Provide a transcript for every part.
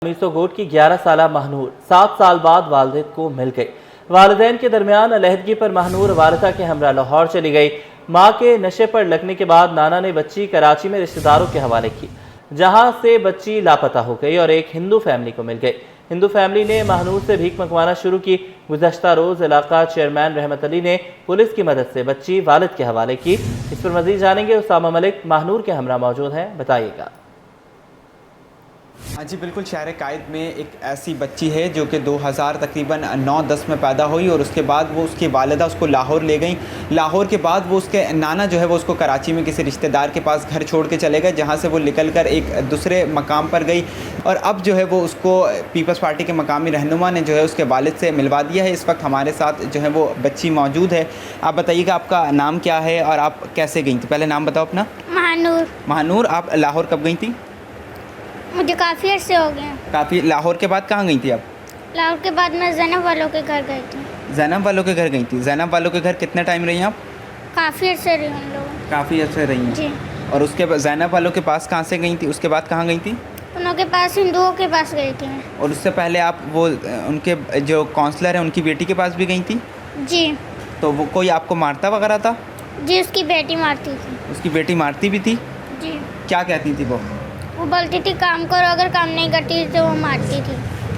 मीसोगोट की 11 साला महनूर 7 साल बाद वालिद को मिल गई। वालिदैन के दरमियान अलहदगी पर महनूर वालिदा के हमरा लाहौर चली गई। मां के नशे पर लगने के बाद नाना ने बच्ची कराची में रिश्तेदारों के हवाले की, जहां से बच्ची लापता हो गई और एक हिंदू फैमिली को मिल गई। हिंदू फैमिली ने महनूर से भीख मंगवाना शुरू की। गुज़श्ता रोज़ इलाका चेयरमैन रहमत अली ने पुलिस की मदद से बच्ची वालिद के हवाले की। इस पर मजीद जानेंगे। उसामा मलिक महनूर के हमरा मौजूद हैं, बताइएगा। हाँ जी बिल्कुल, शहर कायद में एक ऐसी बच्ची है जो कि 2000 तकरीबन 9-10 में पैदा हुई और उसके बाद वो उसकी वालिदा उसको लाहौर ले गई। लाहौर के बाद वो उसके नाना जो है वो उसको कराची में किसी रिश्तेदार के पास घर छोड़ के चले गए, जहाँ से वो निकल कर एक दूसरे मकाम पर गई और अब जो है वो उसको पीपल्स पार्टी के मकामी रहनुमा ने जो है उसके वालिद से मिलवा दिया है। इस वक्त हमारे साथ जो है वो बच्ची मौजूद है। आप बताइएगा आपका नाम क्या है और आप कैसे गई थी? पहले नाम बताओ अपना। महानूर। आप लाहौर कब गई थी? मुझे काफ़ी अर्से हो गए। काफ़ी। लाहौर के बाद कहाँ गई थी आप? लाहौर के बाद मैं ज़ैनब वालों के घर गई थी। ज़ैनब वालों के घर गई थी। ज़ैनब वालों के घर कितने टाइम रही आप? काफ़ी अर्से रही उन लोगों। काफ़ी अर्से रही हैं जी। और उसके बाद ज़ैनब वालों के पास कहाँ से गई थी? उसके बाद कहाँ गई थी? उनके पास, हिंदुओं के पास गई थी मैं। और उससे पहले आप वो उनके जो काउंसलर हैं उनकी बेटी के पास भी गई थी? जी। तो वो कोई आपको मारता वगैरह था? जी, उसकी बेटी मारती थी। उसकी बेटी मारती भी थी? जी। क्या कहती थी वो? वो बोलती थी काम करो, अगर काम नहीं करती तो वो मारती थी।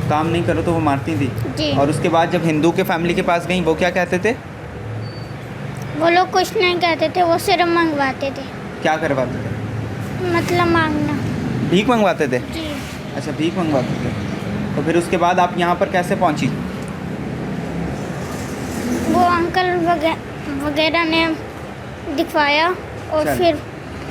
काम नहीं करो तो वो मारती थी? जी। और उसके बाद जब हिंदू के फैमिली के पास गई वो क्या कहते थे? वो लोग कुछ नहीं कहते थे, वो सिर्फ मंगवाते थे। क्या करवाते थे? मतलब मांगना। भीख मंगवाते थे? जी। अच्छा, भीख मंगवाते थे। तो फिर उसके बाद आप यहाँ पर कैसे पहुँची? वो अंकल वगैरह ने दिखवाया और फिर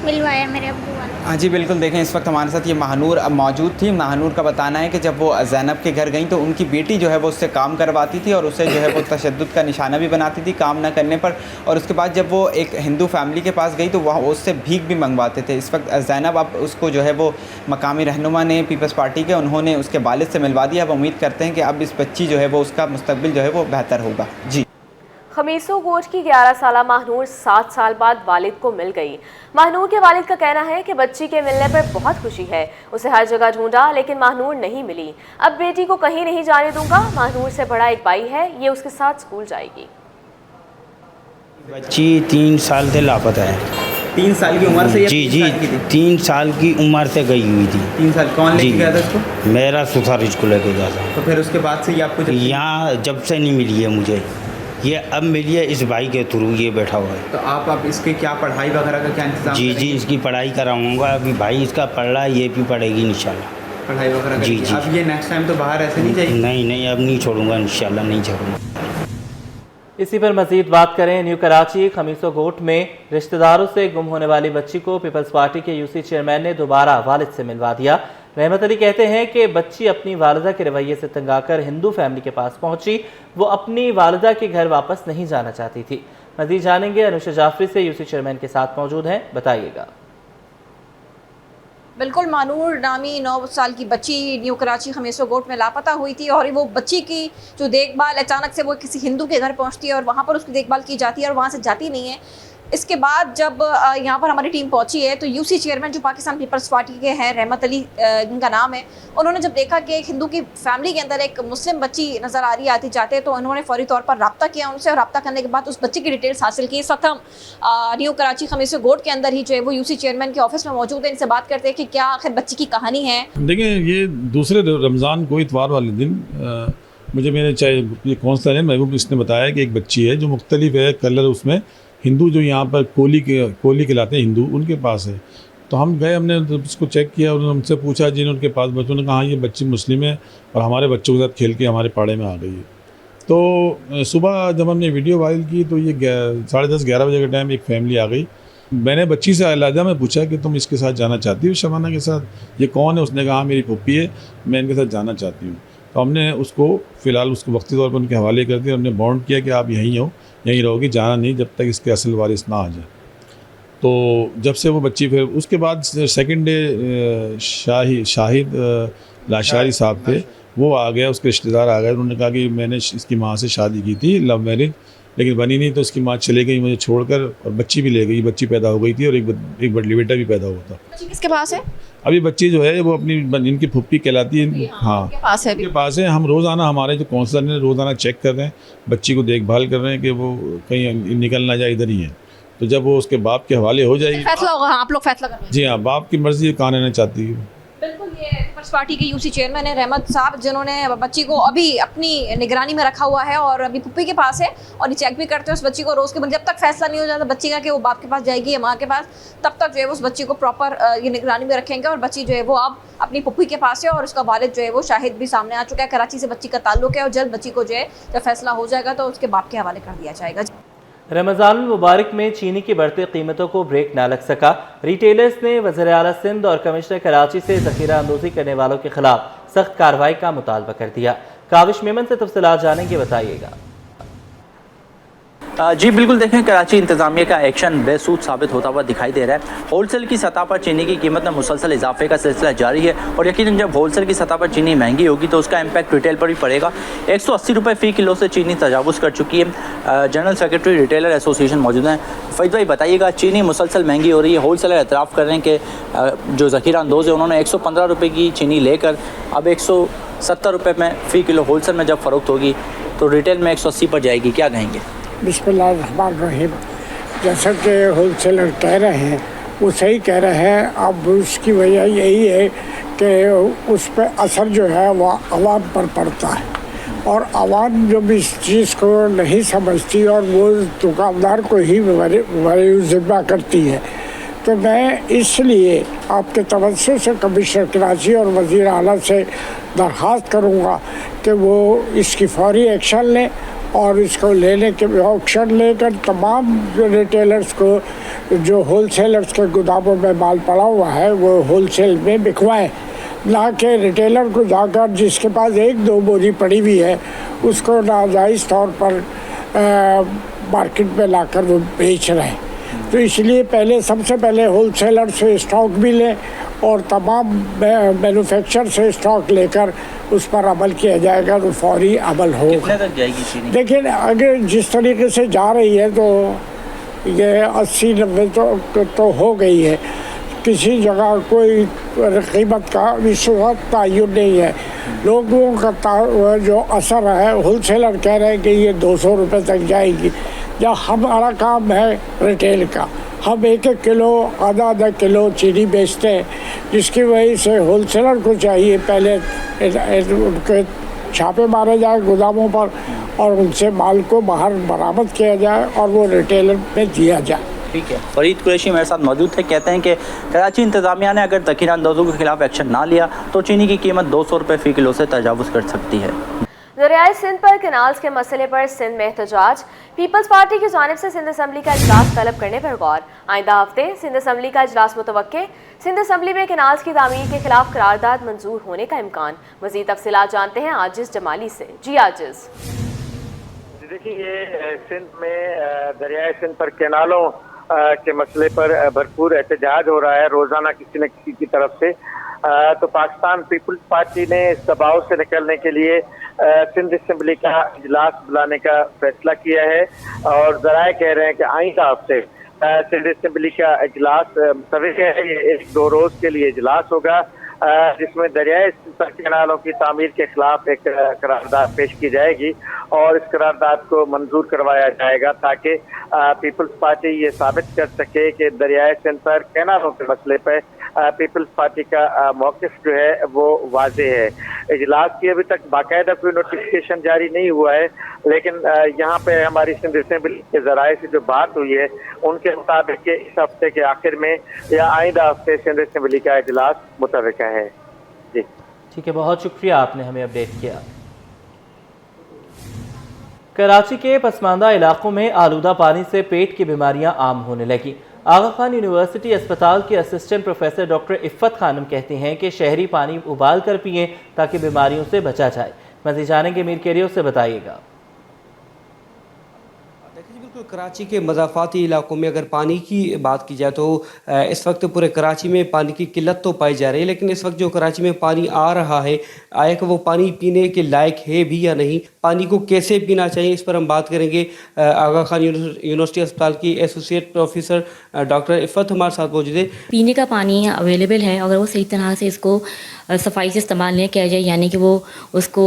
मिलवाया मेरे अब्बू वाले। हाँ जी बिल्कुल, देखें इस वक्त हमारे साथ ये महानूर मौजूद थी। महानूर का बताना है कि जब वो ज़ैनब के घर गई तो उनकी बेटी जो है वो उससे काम करवाती थी और उसे जो है वो तशद्दुद का निशाना भी बनाती थी काम ना करने पर। और उसके बाद जब वो एक हिंदू फैमिली के पास गई तो वहाँ उससे भीख भी मंगवाते थे। इस वक्त ज़ैनब अब उसको जो है वो मकामी रहनुमा ने पीपल्स पार्टी के उन्होंने उसके वालिद से मिलवा दिया। अब उम्मीद करते हैं कि अब इस बच्ची जो है वो उसका मुस्तकबिल जो है वो बेहतर होगा। जी। खमीसोगोट की 11 साला महनूर 7 साल बाद वालिद को मिल गई। महनूर के वालिद का कहना है कि बच्ची के मिलने पर बहुत खुशी है। उसे हर जगह ढूंढा लेकिन महनूर नहीं मिली। अब बेटी को कहीं नहीं जाने दूंगा। महनूर से बड़ा एक भाई है, ये उसके साथ स्कूल जाएगी। बच्ची 3 साल से लापता है। 3 साल की उम्र से? जी जी, 3 साल की उम्र से गई हुई थी। 3 साल। कौन लेके गया था इसको? मेरा ससुर इसको लेके गया था। तो फिर उसके बाद से ये आपको यहाँ जब से नहीं मिली है मुझे, ये अब मिली है इस भाई के थ्रू, ये बैठा हुआ है। तो आप अब इसकी क्या पढ़ाई वगैरह का क्या इंतजाम? जी जी, इसकी पढ़ाई कराऊंगा। अभी भाई इसका पढ़ रहा है, ये भी पढ़ेगी इंशाल्लाह। पढ़ाई वगैरह जी जी। अब ये नेक्स्ट टाइम तो बाहर ऐसे नहीं जाएगी? नहीं नहीं, अब नहीं छोड़ूंगा इंशाल्लाह, नहीं छोड़ूंगा। इसी पर मजीद बात करें। न्यू कराची खमीसोगोट में रिश्तेदारों से गुम होने वाली बच्ची को पीपल्स पार्टी के यूसी चेयरमैन ने दोबारा वालिद से मिलवा दिया। रहमत अली कहते हैं कि बच्ची अपनी वालिदा के रवैये से तंग आकर हिंदू फैमिली के पास पहुंची। वो अपनी वालिदा के घर वापस नहीं जाना चाहती थी। मजीद जानेंगे। अनुषा जाफरी से यूसी चेयरमैन के साथ मौजूद हैं, बताइएगा। बिल्कुल, मानूर नामी 9 साल की बच्ची न्यू कराची खमीसोगोट में लापता हुई थी और वो बच्ची की जो देखभाल अचानक से वो किसी हिंदू के घर पहुंचती है और वहां पर उसकी देखभाल की जाती है और वहां से जाती नहीं है। इसके बाद जब यहाँ पर हमारी टीम पहुंची है तो यूसी चेयरमैन जो पाकिस्तान पीपल्स पार्टी के हैं, रहमत अली इनका नाम है, उन्होंने जब देखा कि एक हिंदू की फैमिली के अंदर एक मुस्लिम बच्ची नज़र आ रही आती जाते तो उन्होंने फौरी तौर पर रब्ता किया उनसे और रब्ता करने के बाद उस बच्ची की डिटेल्स हासिल की। इस वक्त हम न्यू कराची खमीसोगोट के अंदर ही जो है वो यूसी चेयरमैन के ऑफिस में मौजूद है। इनसे बात करते हैं कि क्या आखिर बच्ची की कहानी है। देखिए, ये दूसरे रमज़ान को इतवार वाले दिन मुझे मेरे चाहे ये काउंसलर है महबूब, इसने बताया कि एक बच्ची है जो मुख्तलिफ है कलर, उसमें हिंदू जो यहाँ पर कोली खिलाते हैं हिंदू, उनके पास है। तो हम गए, हमने उसको चेक किया, उन्होंने हमसे पूछा जिन्हें उनके पास बच्चों ने कहा ये बच्ची मुस्लिम है और हमारे बच्चों के साथ खेल के हमारे पाड़े में आ गई है। तो सुबह जब हमने वीडियो वायरल की तो ये 10:30-11 बजे के टाइम एक फैमिली आ गई। मैंने बच्ची से अलहदा में पूछा कि तुम इसके साथ जाना चाहती हो, शबाना के साथ? ये कौन है? उसने कहा मेरी पप्पी है, मैं इनके साथ जाना चाहती हूँ। तो हमने उसको फ़िलहाल उसको वक्ती तौर पर उनके हवाले कर दिया। हमने बॉन्ड किया कि आप यहीं हो, यहीं रहोगी, जाना नहीं जब तक इसके असल वारिस ना आ जाए। तो जब से वो बच्ची, फिर उसके बाद सेकंड डे शाहिद लाशारी साहब थे, वो आ गया, उसके रिश्तेदार आ गए। उन्होंने कहा कि मैंने इसकी माँ से शादी की थी, लव मैरिज, लेकिन बनी नहीं, तो उसकी माँ चले गई मुझे छोड़कर, और बच्ची भी ले गई। बच्ची पैदा हो गई थी और एक बड़ी बेटा भी पैदा हुआ था। बच्ची किसके पास है? अभी बच्ची जो है वो अपनी इनकी फुप्पी कहलाती है, हाँ के पास है अभी? के पास है। हम रोज़ाना, हमारे जो काउंसलर ने रोज़ाना चेक कर रहे हैं, बच्ची को देखभाल कर रहे हैं कि वो कहीं निकल ना जाए, इधर ही है। तो जब वो उसके बाप के हवाले हो जाएगी, फैसला होगा। हाँ, आप लोग फैसला कर रहे हैं। जी हाँ, बाप की मर्जी कहाँ रहना चाहती है। बिल्कुल, ये पीपल्स पार्टी के यूसी चेयरमैन है रहमत साहब, जिन्होंने बच्ची को अभी अपनी निगरानी में रखा हुआ है और अभी पुप्पी के पास है और ये चेक भी करते हैं उस बच्ची को रोज़ के। जब तक फैसला नहीं हो जाता बच्ची का कि वो बाप के पास जाएगी या माँ के पास, तब तक जो है उस बच्ची को प्रॉपर ये निगरानी में रखेंगे। और बच्ची जो है वो अब अपनी पुप्पी के पास है और उसका वालिद जो है वो शाहिद भी सामने आ चुका है। कराची से बच्ची का ताल्लुक है और जल्द बच्ची को जो है जब फैसला हो जाएगा तो उसके बाप के हवाले कर दिया जाएगा। रमज़ान मुबारक में चीनी की बढ़ती कीमतों को ब्रेक ना लग सका। रिटेलर्स ने वज़ीर-ए-आला सिंध और कमिश्नर कराची से ज़ख़ीरा अंदोज़ी करने वालों के खिलाफ सख्त कार्रवाई का मुतालबा कर दिया। काविश मेमन से तफसीलात जानेंगे, बताइएगा। जी बिल्कुल, देखें कराची इंतज़ामिया का एक्शन बेसूद साबित होता हुआ दिखाई दे रहा है। होलसेल की सतह पर चीनी की कीमत में मुसलसल इजाफे का सिलसिला जारी है और यकीनन जब होलसेल की सतह पर चीनी महंगी होगी तो उसका इम्पैक्ट रिटेल पर भी पड़ेगा। 180 रुपये फ़ी किलो से चीनी तजावुज़ कर चुकी है। जनरल सेक्रेटरी रिटेलर एसोसिएशन मौजूद हैं। फैज़ भाई बताइएगा, चीनी मुसलसल महंगी हो रही है, होलसेलर एतराफ़ कर रहे हैं कि जो ज़ख़ीरा अंदोज़ है उन्होंने 115 रुपये की चीनी लेकर अब 170 रुपये में फ़ी किलो होलसेल में जब फ़रोख्त होगी तो रिटेल में 180 पर जाएगी, क्या कहेंगे? बिस्मिल्लाहिर्रहमानिर्रहीम। जैसा कि होलसेलर कह रहे हैं वो सही कह रहे हैं। अब उसकी वजह यही है कि उस पर असर जो है वह आवाम पर पड़ता है और आवाम जब इस चीज़ को नहीं समझती और वो दुकानदार को ही ज़िम्मा करती है, तो मैं इसलिए आपके तवज्जो से कमिश्नर कराची और वज़ीर आला से दरख्वास्त करूँगा कि वो इसकी फौरी एक्शन लें और इसको लेने के ऑक्शन लेकर तमाम जो रिटेलर्स को, जो होलसेलर्स के गोदामों में माल पड़ा हुआ है वो होलसेल में बिकवाएं, ना कि रिटेलर को जाकर जिसके पास 1-2 बोरी पड़ी हुई है उसको नाजायज़ तौर पर मार्केट में लाकर वो बेच रहे हैं। तो इसलिए पहले सबसे पहले होलसेलर से स्टॉक भी लें और तमाम मैन्युफैक्चर से स्टॉक लेकर उस पर अमल किया जाएगा तो फौरी अमल होगा। कितने तक जाएगी चीनी? लेकिन अगर जिस तरीके से जा रही है तो ये 80-90 तो हो गई है। किसी जगह कोई कीमत का इस वक्त तयन नहीं है। लोगों का जो असर है, होलसेलर कह रहे हैं कि ये 200 रुपये तक जाएगी। या हमारा काम है रिटेल का, हम 1-1 किलो, आधा किलो चीनी बेचते हैं, जिसकी वजह से होलसेलर को चाहिए पहले उनके छापे मारे जाए गोदामों पर और उनसे माल को बाहर बरामद किया जाए और वो रिटेलर में दिया जाए। ठीक है, फरीद कुरैशी मेरे साथ मौजूद थे। कहते हैं कि कराची इंतज़ामिया ने अगर ज़ख़ीरा अंदोज़ों के खिलाफ एक्शन ना लिया तो चीनी की कीमत 200 रुपये फ़ी किलो से तजावुज़ कर सकती है। दरियाए सिंध पर कैनाल्स के मसले पर सिंध में एहतजाज। पीपल्स पार्टी की जानिब से सिंध असम्बली का इजलास तलब करने पर गौर। आइंदा हफ्ते सिंध असम्बली का इजलास मुतवक्के। सिंध असम्बली में कैनाल्स की तामीर के खिलाफ करारदाद मंजूर होने का इम्कान। मज़ीद तफसीलात जानते हैं आजिज़ जमाली से। जी आजिज़। देखिए, ये सिंध में दरियाए सिंध पर कैनालों के मसले पर भरपूर एहतजाज हो रहा है रोज़ाना किसी न किसी की तरफ से। तो पाकिस्तान पीपल्स पार्टी ने इस दबाव से निकलने के लिए सिंध असम्बली का इजलास बुलाने का फैसला किया है और ज़राए कह रहे हैं कि आइंदा हफ्ते सिंध असम्बली का इजलास मुतवक्किल है। ये 1-2 रोज़ के लिए इजलास होगा जिसमें दरियाए कैनालों की तामीर के खिलाफ एक करारदाद पेश की जाएगी और इस करारदाद को मंजूर करवाया जाएगा ताकि पीपल्स पार्टी ये साबित कर सके कि दरियाए सिंध पर कैनालों के मसले पर पीपल्स पार्टी का मौक़िफ़ जो है वो वाज़े है। इजलास की अभी तक बाकायदा कोई नोटिफिकेशन जारी नहीं हुआ है, लेकिन यहाँ पे हमारी सिंध असम्बली के ज़राए से जो बात हुई है उनके मुताबिक इस हफ्ते के आखिर में या आइंदा हफ्ते सिंध असम्बली का इजलास मुतवक्किल है। जी ठीक है, बहुत शुक्रिया, आपने हमें अपडेट किया। कराची के पसमानदा इलाकों में आलूदा पानी से पेट की बीमारियां आम होने लगी। आगा खान यूनिवर्सिटी अस्पताल के असिस्टेंट प्रोफेसर डॉक्टर इफ़्फ़त खानम कहती हैं कि शहरी पानी उबाल कर पिएं ताकि बीमारियों से बचा जाए। मज़ीद जानेंगे मीर केरियो से, बताइएगा। बिल्कुल, कराची के मज़ाफ़ाती इलाकों में अगर पानी की बात की जाए तो इस वक्त पूरे कराची में पानी की किल्लत तो पाई जा रही है, लेकिन इस वक्त जो कराची में पानी आ रहा है, आया कि वो पानी पीने के लायक है भी या नहीं, पानी को कैसे पीना चाहिए, इस पर हम बात करेंगे। आगा खान यूनिवर्सिटी अस्पताल की एसोसिएट प्रोफेसर डॉक्टर इफ़त हमारे साथ मौजूद है। पीने का पानी अवेलेबल है, अगर वो सही तरह से इसको सफाई से इस्तेमाल नहीं किया जाए, यानी कि वो उसको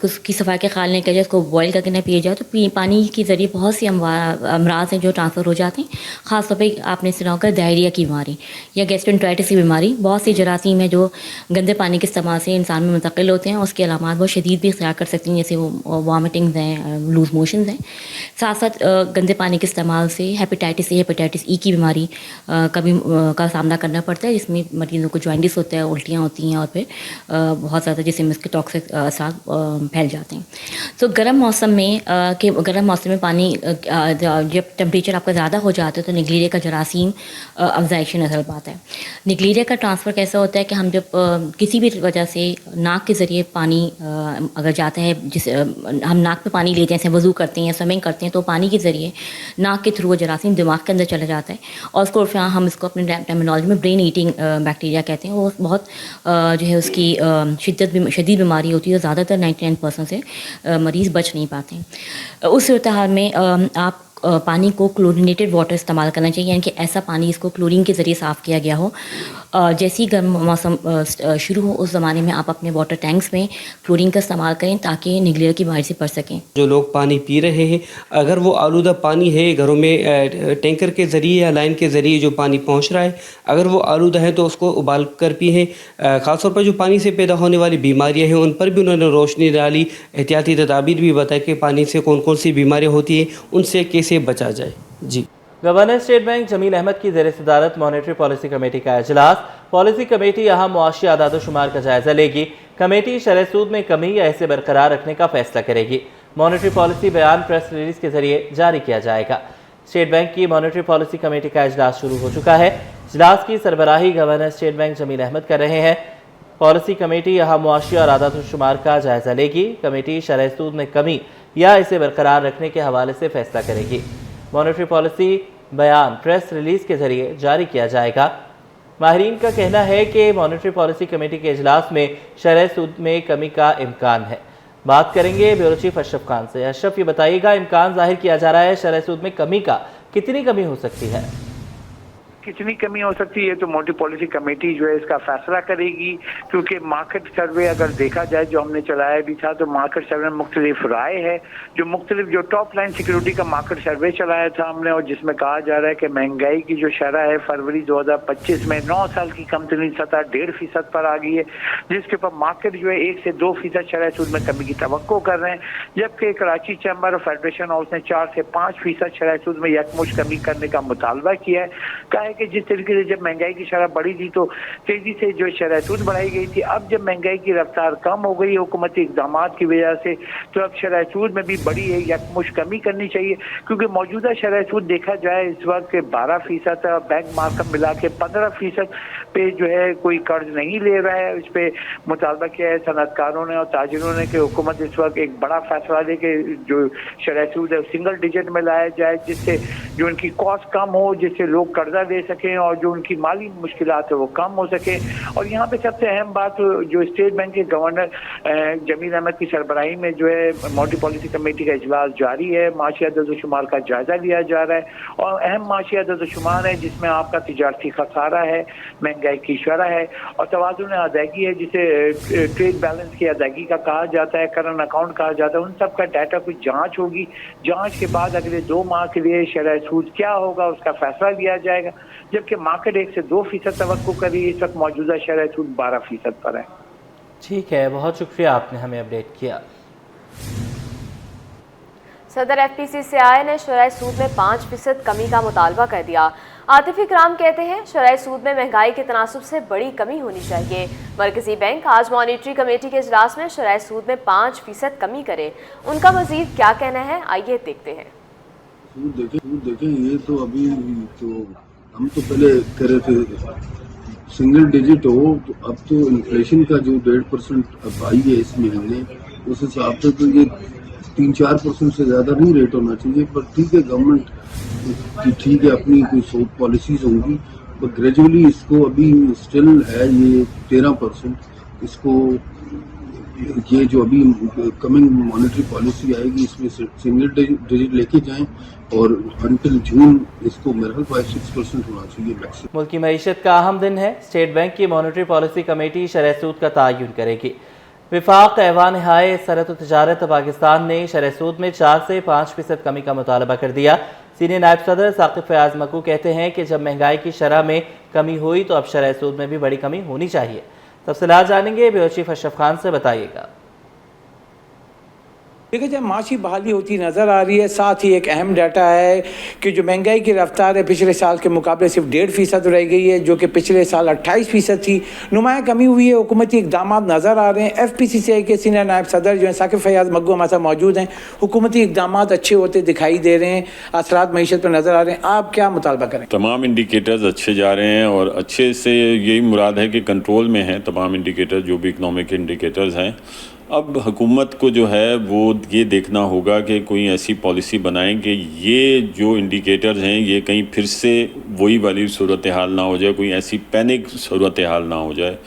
उसकी सफाई के ख्याल नहीं किया जाए, उसको बॉयल करके ना पिया जाए, तो पानी के ज़रिए बहुत सी अमराज हैं जो ट्रांसफ़र हो जाते हैं। ख़ास तौर पर आपने सुना होगा डायरिया की बीमारी या गैस्ट्रोएंटेराइटिस की बीमारी, बहुत सी जरासीम है जो गंदे पानी के इस्तेमाल से इंसान में मुंतकिल होते हैं। उसके अलामात बहुत शदीद भी इख्तियार कर सकती हैं, जैसे वो वॉमिटिंग्स हैं, लूज़ मोशंस हैं। साथ साथ गंदे पानी के इस्तेमाल से हेपेटाइटिस ई की बीमारी का सामना करना पड़ता है, जिसमें मरीज़ों को जॉइंटिस होता है, उल्टियाँ होती हैं और फिर बहुत ज़्यादा जिसम के टॉक्सिक असर फैल जाते हैं। तो गर्म मौसम में पानी जब टेम्परेचर आपका ज़्यादा हो जाता है तो निगलीरिया का जरासीम अफजाइश नज़र पाता है। निगलीरिया का ट्रांसफ़र कैसा होता है कि हम जब किसी भी वजह से नाक के ज़रिए पानी अगर जाता है, हम नाक पे पानी लेते हैं, जैसे वज़ू करते हैं, स्विमिंग करते हैं, तो पानी के ज़रिए नाक के थ्रू वो जरासीम दिमाग के अंदर चला जाता है और उसको हम इसको अपने टर्मिनोलॉजी में ब्रेन ईटिंग बैक्टीरिया कहते हैं। वो बहुत जो है उसकी शदीद बीमारी होती है, ज़्यादातर 99% से मरीज़ बच नहीं पाते हैं। उस सूरत हाल में आप पानी को क्लोरीनेटेड वाटर इस्तेमाल करना चाहिए, यानी कि ऐसा पानी इसको क्लोरीन के ज़रिए साफ़ किया गया हो। जैसे ही गर्म मौसम शुरू हो उस ज़माने में आप अपने वाटर टैंक्स में क्लोरीन का इस्तेमाल करें ताकि निगलेरिया की बीमारी से बच सकें। जो लोग पानी पी रहे हैं, अगर वो आलूदा पानी है घरों में टैंकर के ज़रिए या लाइन के ज़रिए जो पानी पहुँच रहा है, अगर वो आलूदा है तो उसको उबाल कर पिए। ख़ासतौर पर जो पानी से पैदा होने वाली बीमारियाँ हैं उन पर भी उन्होंने रोशनी डाली, एहतियाती तदाबीर भी बताया कि पानी से कौन कौन सी बीमारियाँ होती हैं, उनसे कैसे बचा जाए। जी, governor State Bank Jameel Ahmed की ज़ेर सदारत मॉनेटरी पॉलिसी कमेटी का इजलास। पॉलिसी कमेटी यहाँ मुआशी आदाद-ओ-शुमार का जायज़ा लेगी। कमेटी शरह सूद में कमी या इसे बरकरार रखने का फैसला करेगी। मॉनेटरी पॉलिसी बयान प्रेस रिलीज के जरिए जारी किया जाएगा। स्टेट बैंक की मॉनेटरी पॉलिसी कमेटी का इजलास शुरू हो चुका है। इजलास की सरबराही governor State Bank Jameel Ahmed कर रहे हैं। पॉलिसी कमेटी यहाँ मुआशी और आदाद-ओ-शुमार का जायज़ा लेगी। कमेटी शरह सूद में कमी या इसे बरकरार रखने के हवाले से फैसला करेगी। मॉनेटरी पॉलिसी बयान प्रेस रिलीज के जरिए जारी किया जाएगा। माहिरीन का कहना है कि मॉनेटरी पॉलिसी कमेटी के इजलास में शरह सूद में कमी का इम्कान है। बात करेंगे ब्यूरो चीफ अशरफ खान से। अशरफ, ये बताइएगा, इम्कान जाहिर किया जा रहा है शरह सूद में कमी का, कितनी कमी हो सकती है? कितनी कमी हो सकती है तो मॉनेटरी पॉलिसी कमेटी जो है इसका फैसला करेगी, क्योंकि मार्केट सर्वे अगर देखा जाए जो हमने चलाया भी था तो मार्केट सर्वे में मुख्तलिफ राय है। जो टॉप लाइन सिक्योरिटी का मार्केट सर्वे चलाया था हमने, और जिसमें कहा जा रहा है कि महंगाई की जो शरह है फरवरी 2025 में 9 साल की कम तरीन सतह 1.5% पर आ गई है, जिसके ऊपर मार्केट जो है 1 से 2% शरह सूद में कमी की तवक्को कर रहे हैं, जबकि कराची चैम्बर और फेडरेशन हाउस ने 4 से 5% शरह सूद में यकमुश्त कमी करने का मुतालबा किया है। कहा है कि जिस तरीके से जब महंगाई की शरह बढ़ी थी तो तेजी से जो शरह सूद बढ़ाई गई थी, अब जब महंगाई की रफ्तार कम हो गई हुकूमती इक़दाम की वजह से, तो अब शरह सूद में भी बड़ी है यकमुश्त कमी करनी चाहिए, क्योंकि मौजूदा शरह सूद देखा जाए इस वक्त 12% बैंक मार्कअप मिला के 15% पे जो है कोई कर्ज नहीं ले रहा है। इस पे मुतालबा किया है सनतकारों ने और ताजिरों ने कि हुकूमत इस वक्त एक बड़ा फैसला ले के जो शरह सूद है सिंगल डिजिट में लाया जाए, जिससे जो उनकी कॉस्ट कम हो, जिससे लोग कर्जा दे सकें और जो उनकी माली मुश्किलात है वो कम हो सके। और यहाँ पे सबसे अहम बात जो स्टेट बैंक के गवर्नर जमील अहमद की सरबराही में जो है मॉनेटरी पॉलिसी कमेटी का इजलास जारी है, माशी आदाद-ओ-शुमार का जायजा लिया जा रहा है और अहम माशी आदाद-ओ-शुमार है जिसमें आपका तिजारती खसारा है, महंगाई की शरह है और तवाज़ुन अदायगी है, जिसे ट्रेड बैलेंस की अदायगी का कहा जाता है, करंट अकाउंट कहा जाता है। उन सब का डाटा की जाँच होगी। जाँच के बाद अगले 2 माह के लिए शरह सूद क्या होगा उसका फैसला लिया जाएगा, जबकि मार्केट 1 से 2% तवक्को कर रही है। इस वक्त मौजूदा शरह सूद 12% पर है। ठीक है, बहुत शुक्रिया आपने हमें अपडेट किया। सदर FPCCI ने शरह सूद में 5% कमी का मुतालबा कर दिया। आतिफ इकराम कहते हैं शरह सूद में महंगाई के तनासुब से बड़ी कमी होनी चाहिए। मरकजी बैंक आज मॉनेटरी कमेटी के इजलास में शरह सूद में 5% कमी करे। उनका मजीद क्या कहना है, आइए देखते हैं। देखें ये तो अभी तो हम तो पहले कह रहे थे सिंगल डिजिट हो, तो अब तो इन्फ्लेशन का जो 1.5% अब आई है इस महीने, उस हिसाब से तो ये 3-4% से ज़्यादा नहीं रेट होना चाहिए। पर ठीक है, गवर्नमेंट की ठीक है अपनी कोई पॉलिसीज होंगी, पर ग्रेजुअली इसको अभी स्टिल है ये 13%। इसको ये जो अभी कमिंग मॉनेटरी पॉलिसी आएगी इसमें सिंगल डिजिट लेके जाएं और अंटिल जून इसको मेरे ख्याल 5-6% होना चाहिए मैक्सिमम। मुल्क की मईशत का अहम दिन है। स्टेट बैंक की मॉनेटरी पॉलिसी कमेटी शरह सूद का तयन करेगी। विफाक ऐवान हाय सनअत तजारत पाकिस्तान ने शरह सूद में 4 से 5% कमी का मुतालबा कर दिया। सीनियर नायब सदर साकिब फयाज मकू कहते हैं कि जब महंगाई की शरह में कमी हुई तो अब शरह सूद में भी बड़ी कमी होनी चाहिए। तफसीलात जानेंगे, ब्यूरो चीफ अशरफ खान से बताइएगा। देखिए, जब माशी बहाली होती नज़र आ रही है, साथ ही एक अहम डाटा है कि जो महंगाई की रफ्तार है पिछले साल के मुकाबले सिर्फ 1.5% रह गई है, जो कि पिछले साल 28% थी। नुमाया कमी हुई है, हुकूमती इकदाम नज़र आ रहे हैं। FPCCI के सीनियर नायब सदर जो हैं साकिब फयाज मकू हमारे साथ मौजूद हैं। हुकूमती इकदाम अच्छे होते दिखाई दे रहे हैं, असरात मईशत पर नज़र आ रहे हैं। आप क्या मुतालबा करें? तमाम इंडिकेटर्स अच्छे जा रहे हैं और अच्छे से यही मुराद है कि कंट्रोल में है तमाम इंडिकेटर, जो भी इकनॉमिक इंडिकेटर्स हैं। अब हुकूमत को जो है वो ये देखना होगा कि कोई ऐसी पॉलिसी बनाएं कि ये जो इंडिकेटर्स हैं ये कहीं फिर से वही वाली सूरत हाल ना हो जाए, कोई ऐसी पैनिक सूरत हाल ना हो जाए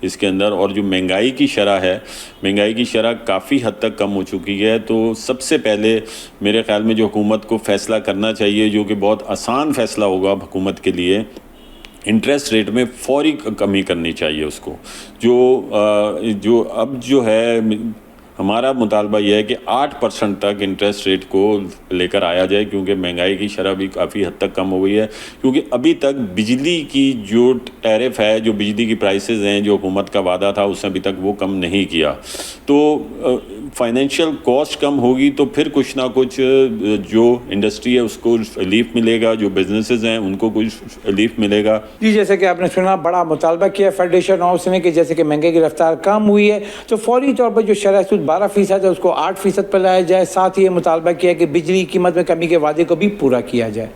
इसके अंदर। और जो महंगाई की शरह है, महंगाई की शरह काफ़ी हद तक कम हो चुकी है। तो सबसे पहले मेरे ख़्याल में जो हुकूमत को फ़ैसला करना चाहिए, जो कि बहुत आसान फ़ैसला होगा हुकूमत के लिए, इंटरेस्ट रेट में फौरी कमी करनी चाहिए उसको। जो अब जो है हमारा मुतालबा यह है कि 8% तक इंटरेस्ट रेट को लेकर आया जाए, क्योंकि महंगाई की शरह भी काफ़ी हद तक कम हो गई है। क्योंकि अभी तक बिजली की जो टैरिफ है, जो बिजली की प्राइसेस हैं, जो हुकूमत का वादा था उसने अभी तक वो कम नहीं किया। तो फाइनेंशियल कॉस्ट कम होगी तो फिर कुछ ना कुछ जो इंडस्ट्री है उसको रिलीफ मिलेगा, जो बिजनेसेस हैं उनको कुछ रिलीफ मिलेगा। जी, जैसे कि आपने सुना, बड़ा मुतालबा किया फेडरेशन हाउस ने कि जैसे कि महंगाई की रफ्तार कम हुई है तो फौरी तौर पर जो शरह सूद 12% है उसको 8% पर लाया जाए। साथ ही ये मुतालबा किया कि बिजली की कीमत में कमी के वादे को भी पूरा किया जाए।